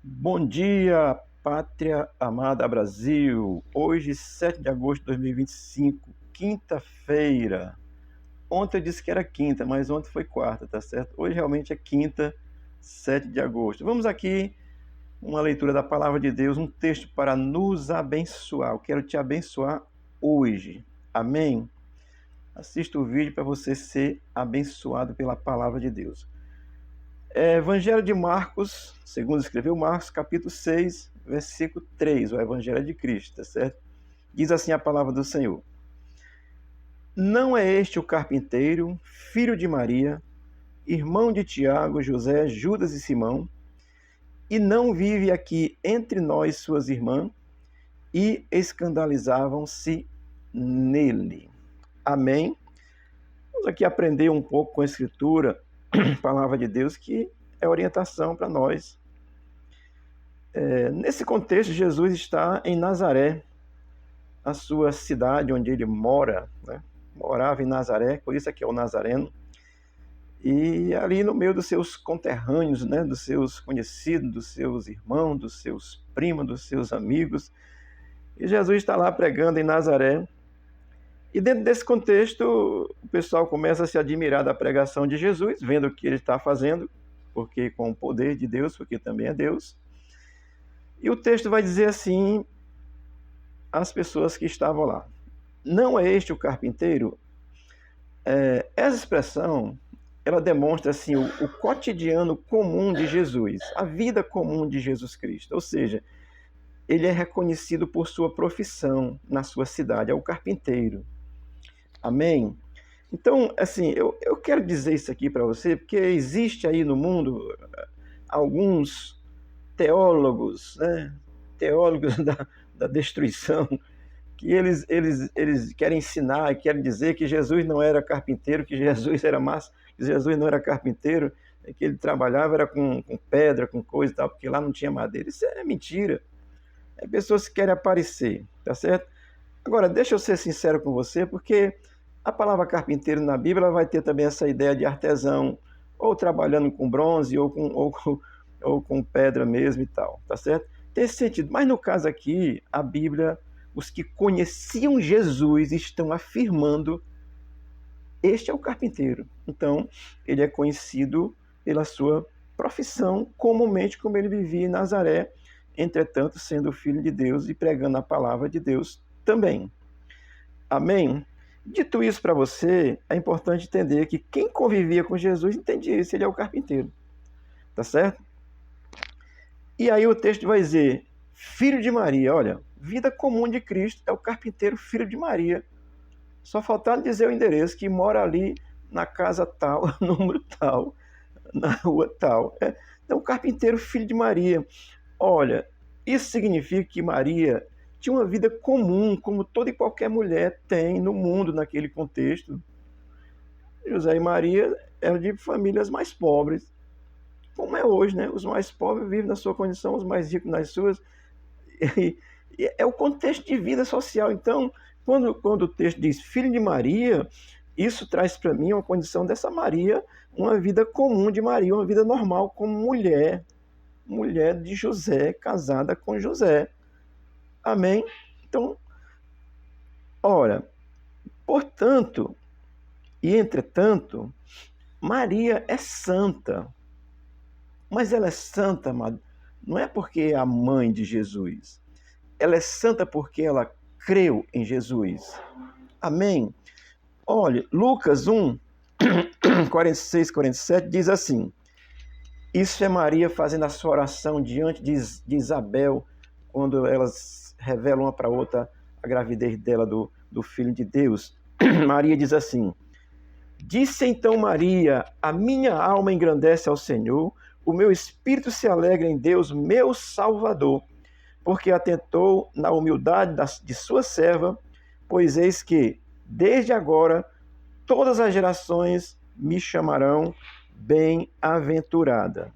Bom dia, pátria amada Brasil. Hoje, 7 de agosto de 2025, quinta-feira. Ontem eu disse que era quinta, mas ontem foi quarta, tá certo? Hoje realmente é quinta, 7 de agosto. Vamos aqui, uma leitura da palavra de Deus, um texto para nos abençoar. Eu quero te abençoar hoje. Amém? Assista o vídeo para você ser abençoado pela palavra de Deus. Evangelho de Marcos, segundo escreveu Marcos, capítulo 6, versículo 3, o Evangelho de Cristo, tá certo? Diz assim a palavra do Senhor: Não é este o carpinteiro, filho de Maria, irmão de Tiago, José, Judas e Simão, e não vive aqui entre nós suas irmãs? E escandalizavam-se nele. Amém? Vamos aqui aprender um pouco com a Escritura, a palavra de Deus, que é orientação para nós. Nesse contexto, Jesus está em Nazaré, a sua cidade onde ele mora, né? Morava em Nazaré, por isso aqui é o Nazareno, e ali no meio dos seus conterrâneos, né? Dos seus conhecidos, dos seus irmãos, dos seus primos, dos seus amigos, e Jesus está lá pregando em Nazaré, e dentro desse contexto, o pessoal começa a se admirar da pregação de Jesus, vendo o que ele está fazendo, porque com o poder de Deus, porque também é Deus. E o texto vai dizer assim às pessoas que estavam lá: Não é este o carpinteiro? Essa expressão, ela demonstra assim o cotidiano comum de Jesus, a vida comum de Jesus Cristo. Ou seja, ele é reconhecido por sua profissão na sua cidade, é o carpinteiro. Amém? Então, assim, eu quero dizer isso aqui para você, porque existe aí no mundo alguns teólogos, né? Teólogos da destruição, que eles querem ensinar, querem dizer que Jesus não era carpinteiro, que Jesus era massa, que Jesus não era carpinteiro, que ele trabalhava era com pedra, com coisa e tal, porque lá não tinha madeira. Isso é mentira. É pessoas que querem aparecer, tá certo? Agora, deixa eu ser sincero com você, porque a palavra carpinteiro na Bíblia ela vai ter também essa ideia de artesão, ou trabalhando com bronze, ou com pedra mesmo e tal, tá certo? Tem esse sentido. Mas no caso aqui, a Bíblia, os que conheciam Jesus estão afirmando: este é o carpinteiro. Então, ele é conhecido pela sua profissão, comumente como ele vivia em Nazaré, entretanto, sendo filho de Deus e pregando a palavra de Deus também. Amém? Dito isso para você, é importante entender que quem convivia com Jesus entendia isso, ele é o carpinteiro. Tá certo? E aí o texto vai dizer, filho de Maria, olha, vida comum de Cristo é o carpinteiro filho de Maria. Só faltava dizer o endereço, que mora ali na casa tal, número tal, na rua tal. Então, o carpinteiro filho de Maria. Olha, isso significa que Maria tinha uma vida comum, como toda e qualquer mulher tem no mundo naquele contexto. José e Maria eram de famílias mais pobres, como é hoje, né? Os mais pobres vivem na sua condição, os mais ricos nas suas. E é o contexto de vida social. Então, quando o texto diz filho de Maria, isso traz para mim uma condição dessa Maria, uma vida comum de Maria, uma vida normal como mulher, mulher de José, casada com José. Amém? Então, ora, portanto, e entretanto, Maria é santa. Mas ela é santa, amado, não é porque é a mãe de Jesus. Ela é santa porque ela creu em Jesus. Amém? Olha, Lucas 1, 46, 47 diz assim: Isso é Maria fazendo a sua oração diante de Isabel, quando elas revelam uma para outra a gravidez dela do Filho de Deus. Maria diz assim: Disse então Maria: A minha alma engrandece ao Senhor, o meu espírito se alegra em Deus, meu Salvador, porque atentou na humildade de sua serva, pois eis que, desde agora, todas as gerações me chamarão bem-aventurada.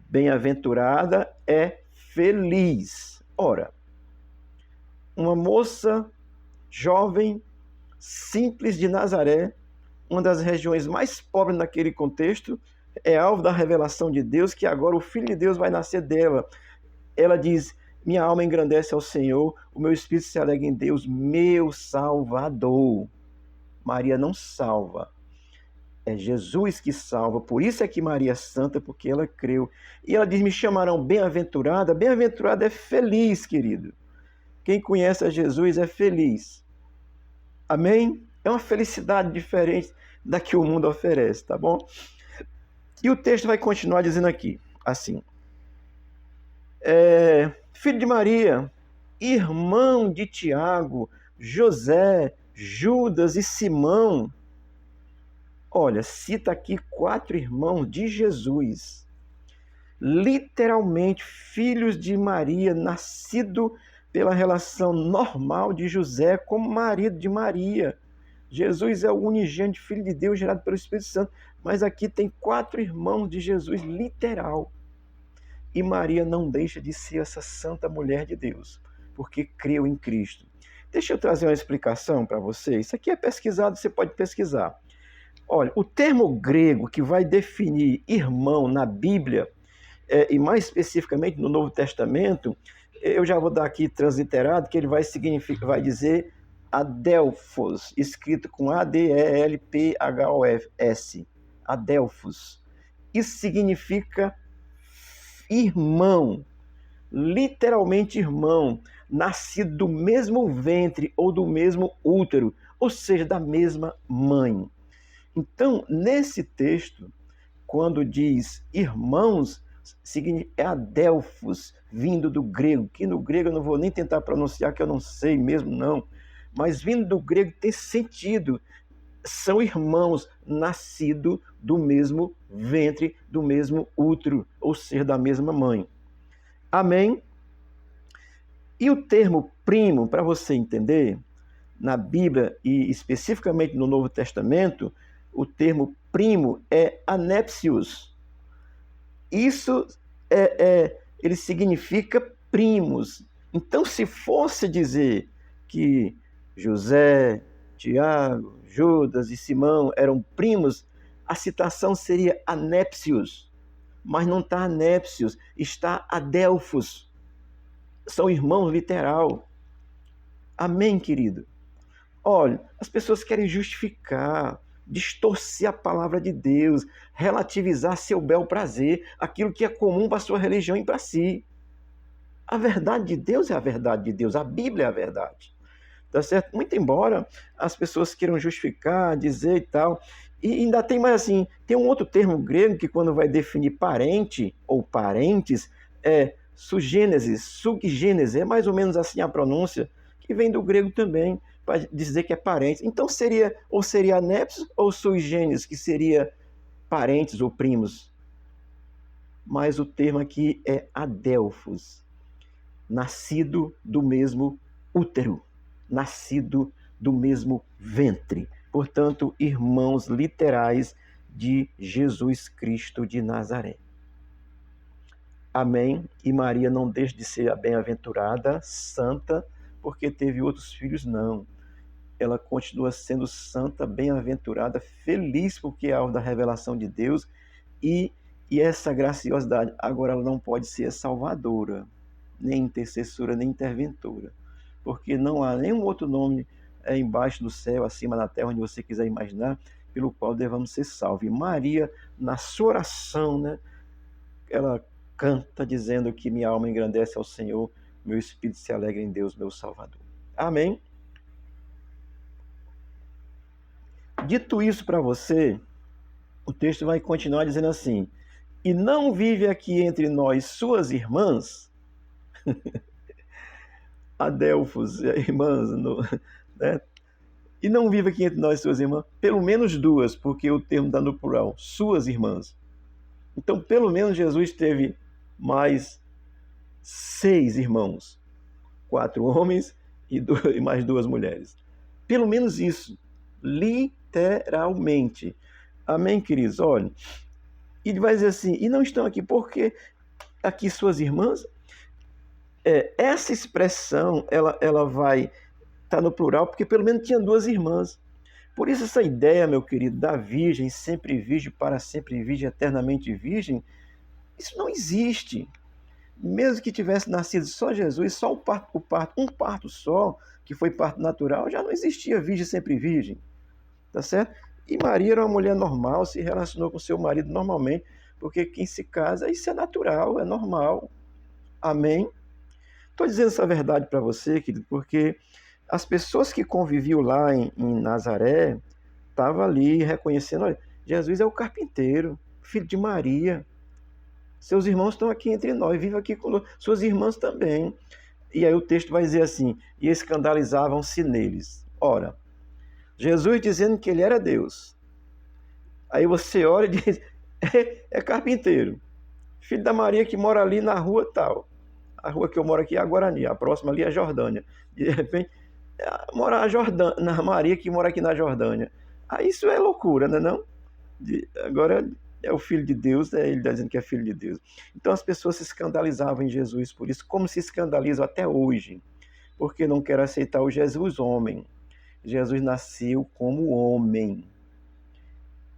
Bem-aventurada é feliz. Ora, uma moça jovem, simples de Nazaré, uma das regiões mais pobres naquele contexto, é alvo da revelação de Deus, que agora o Filho de Deus vai nascer dela. Ela diz: minha alma engrandece ao Senhor, o meu espírito se alegra em Deus, meu Salvador. Maria não salva, é Jesus que salva. Por isso é que Maria é santa, porque ela creu. E ela diz: me chamarão bem-aventurada. Bem-aventurada é feliz, querido. Quem conhece a Jesus é feliz. Amém? É uma felicidade diferente da que o mundo oferece, tá bom? E o texto vai continuar dizendo aqui, assim: filho de Maria, irmão de Tiago, José, Judas e Simão. Olha, cita aqui 4 irmãos de Jesus, literalmente filhos de Maria, nascido pela relação normal de José como marido de Maria. Jesus é o unigênito Filho de Deus gerado pelo Espírito Santo, mas aqui tem 4 irmãos de Jesus, literal. E Maria não deixa de ser essa santa mulher de Deus, porque creu em Cristo. Deixa eu trazer uma explicação para você. Isso aqui é pesquisado, você pode pesquisar. Olha, o termo grego que vai definir irmão na Bíblia, e mais especificamente no Novo Testamento, eu já vou dar aqui transliterado, que ele vai dizer Adelphos, escrito com Adelphos, Adelphos. Isso significa irmão, literalmente irmão, nascido do mesmo ventre ou do mesmo útero, ou seja, da mesma mãe. Então, nesse texto, quando diz irmãos, é adelphos, vindo do grego, que no grego eu não vou nem tentar pronunciar, que eu não sei mesmo não, mas vindo do grego tem sentido. São irmãos nascidos do mesmo ventre, do mesmo útero, ou seja, da mesma mãe. Amém? E o termo primo, para você entender, na Bíblia e especificamente no Novo Testamento, o termo primo é anepsius. Isso ele significa primos. Então, se fosse dizer que José, Tiago, Judas e Simão eram primos, a citação seria anepsius. Mas não está anepsius, está adelphos. São irmãos literal. Amém, querido? Olha, as pessoas querem justificar, distorcer a palavra de Deus, relativizar seu bel prazer, aquilo que é comum para a sua religião e para si. A verdade de Deus é a verdade de Deus, a Bíblia é a verdade. Tá certo? Muito embora as pessoas queiram justificar, dizer e tal. E ainda tem mais assim, tem um outro termo grego que quando vai definir parente ou parentes, é sugênesis, subgênese, é mais ou menos assim a pronúncia, que vem do grego também, para dizer que é parente. Então seria anepsis ou sui generis, que seria parentes ou primos. Mas o termo aqui é adelphos, nascido do mesmo útero, nascido do mesmo ventre. Portanto, irmãos literais de Jesus Cristo de Nazaré. Amém? E Maria não deixa de ser a bem-aventurada, santa, porque teve outros filhos, não. Ela continua sendo santa, bem-aventurada, feliz porque é alvo da revelação de Deus e essa graciosidade. Agora ela não pode ser salvadora, nem intercessora, nem interventora, porque não há nenhum outro nome embaixo do céu, acima da terra, onde você quiser imaginar, pelo qual devamos ser salvos. E Maria, na sua oração, né, ela canta dizendo que minha alma engrandece ao Senhor, meu espírito se alegra em Deus, meu Salvador. Amém? Dito isso para você, o texto vai continuar dizendo assim: e não vive aqui entre nós suas irmãs, adelphos, irmãs, né? E não vive aqui entre nós suas irmãs, pelo menos 2, porque o termo está no plural, suas irmãs. Então, pelo menos Jesus teve mais 6 irmãos, 4 homens e mais 2 mulheres. Pelo menos isso, literalmente. Amém, queridos? Olha, e ele vai dizer assim, e não estão aqui porque aqui suas irmãs, essa expressão, ela vai estar no plural, porque pelo menos tinha 2 irmãs. Por isso essa ideia, meu querido, da virgem, sempre virgem, para sempre virgem, eternamente virgem, isso não existe. Mesmo que tivesse nascido só Jesus, só um parto só, que foi parto natural, já não existia virgem sempre virgem, tá certo? E Maria era uma mulher normal, se relacionou com seu marido normalmente, porque quem se casa, isso é natural, é normal. Amém? Estou dizendo essa verdade para você, querido, porque as pessoas que conviviam lá em Nazaré estavam ali reconhecendo, olha, Jesus é o carpinteiro, filho de Maria. Seus irmãos estão aqui entre nós, vive aqui conosco, suas irmãs também. E aí o texto vai dizer assim, e escandalizavam-se neles. Ora, Jesus dizendo que ele era Deus. Aí você olha e diz, é carpinteiro, filho da Maria que mora ali na rua tal. A rua que eu moro aqui é a Guarani, a próxima ali é a Jordânia. De repente, mora a Jordânia, na Maria que mora aqui na Jordânia. Aí isso é loucura, não é não? Agora é o Filho de Deus, ele está dizendo que é Filho de Deus. Então as pessoas se escandalizavam em Jesus por isso, como se escandalizam até hoje, porque não querem aceitar o Jesus homem. Jesus nasceu como homem.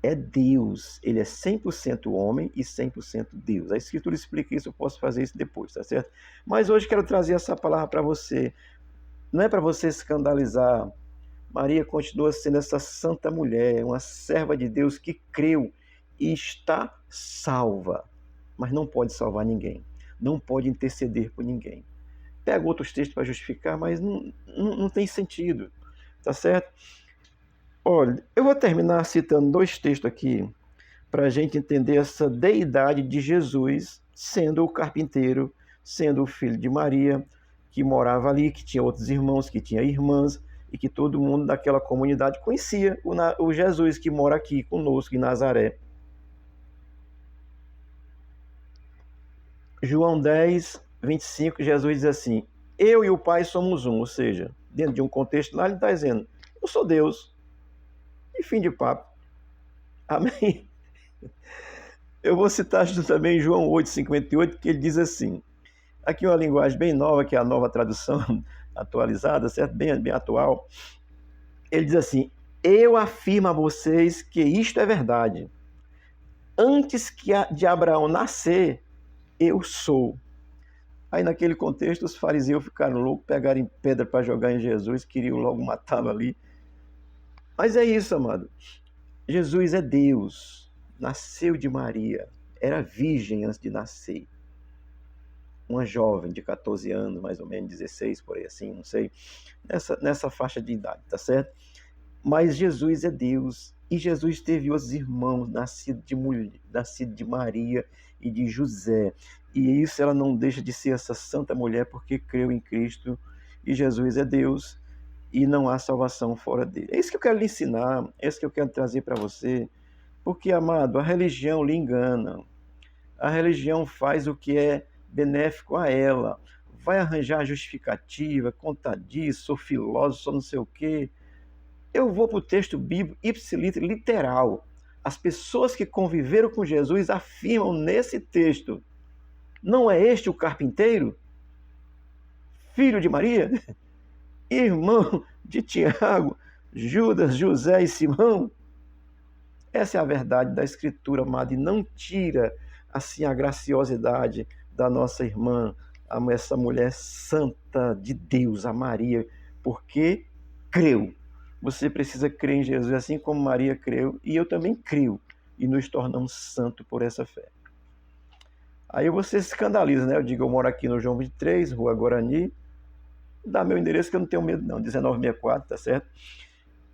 É Deus, ele é 100% homem e 100% Deus. A Escritura explica isso, eu posso fazer isso depois, tá certo? Mas hoje quero trazer essa palavra para você. Não é para você escandalizar. Maria continua sendo essa santa mulher, uma serva de Deus que creu e está salva, mas não pode salvar ninguém, não pode interceder por ninguém. Pega outros textos para justificar, mas não tem sentido, tá certo? Olha, eu vou terminar citando dois textos aqui para a gente entender essa deidade de Jesus, sendo o carpinteiro, sendo o filho de Maria, que morava ali, que tinha outros irmãos, que tinha irmãs, e que todo mundo daquela comunidade conhecia o Jesus que mora aqui conosco em Nazaré. João 10, 25, Jesus diz assim, eu e o Pai somos um, ou seja, dentro de um contexto lá ele está dizendo, eu sou Deus, e fim de papo. Amém? Eu vou citar também João 8,58, que ele diz assim, aqui uma linguagem bem nova, que é a nova tradução atualizada, certo? Bem atual. Ele diz assim, eu afirmo a vocês que isto é verdade. Antes de Abraão nascer, eu sou. Aí naquele contexto os fariseus ficaram loucos, pegaram pedra para jogar em Jesus, queriam logo matá-lo ali. Mas é isso, amado. Jesus é Deus, nasceu de Maria, era virgem antes de nascer. Uma jovem de 14 anos, mais ou menos, 16, por aí assim, não sei, nessa faixa de idade, tá certo? Mas Jesus é Deus, e Jesus teve os irmãos, nascido de Maria e de José, e isso ela não deixa de ser essa santa mulher, porque creu em Cristo, e Jesus é Deus, e não há salvação fora dele. É isso que eu quero lhe ensinar, é isso que eu quero trazer para você, porque, amado, a religião lhe engana, a religião faz o que é benéfico a ela, vai arranjar justificativa, contradiz, sou filósofo, sou não sei o quê. Eu vou para o texto bíblico ipsiliter literal. As pessoas que conviveram com Jesus afirmam nesse texto, não é este o carpinteiro? Filho de Maria? Irmão de Tiago, Judas, José e Simão? Essa é a verdade da Escritura, amado, e não tira assim a graciosidade da nossa irmã, essa mulher santa de Deus, a Maria, porque creu. Você precisa crer em Jesus, assim como Maria creu, e eu também creio, e nos tornamos santos por essa fé. Aí você se escandaliza, né? Eu digo, eu moro aqui no João 23, Rua Guarani, dá meu endereço que eu não tenho medo não, 1964, tá certo?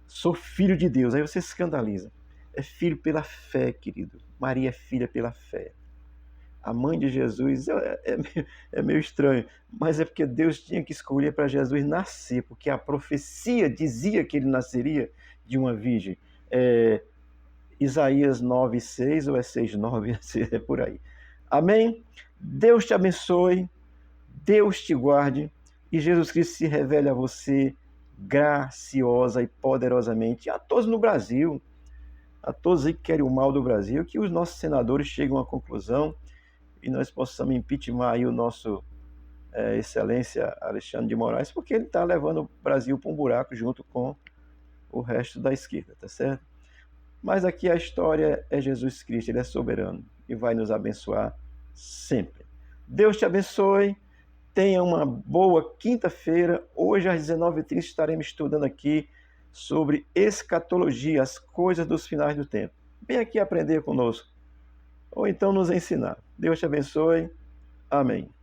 Sou filho de Deus, aí você se escandaliza. É filho pela fé, querido. Maria é filha pela fé. A mãe de Jesus é meio estranho, mas é porque Deus tinha que escolher para Jesus nascer, porque a profecia dizia que ele nasceria de uma virgem. Isaías 9,6 ou é 6,9, é por aí. Amém? Deus te abençoe, Deus te guarde e Jesus Cristo se revele a você graciosa e poderosamente a todos no Brasil, a todos aí que querem o mal do Brasil, que os nossos senadores cheguem a uma conclusão e nós possamos impeachment aí o nosso Excelência Alexandre de Moraes, porque ele está levando o Brasil para um buraco junto com o resto da esquerda, tá certo? Mas aqui a história é Jesus Cristo, Ele é soberano e vai nos abençoar sempre. Deus te abençoe, tenha uma boa quinta-feira. Hoje às 19h30 estaremos estudando aqui sobre escatologia, as coisas dos finais do tempo. Vem aqui aprender conosco, ou então nos ensinar. Deus te abençoe. Amém.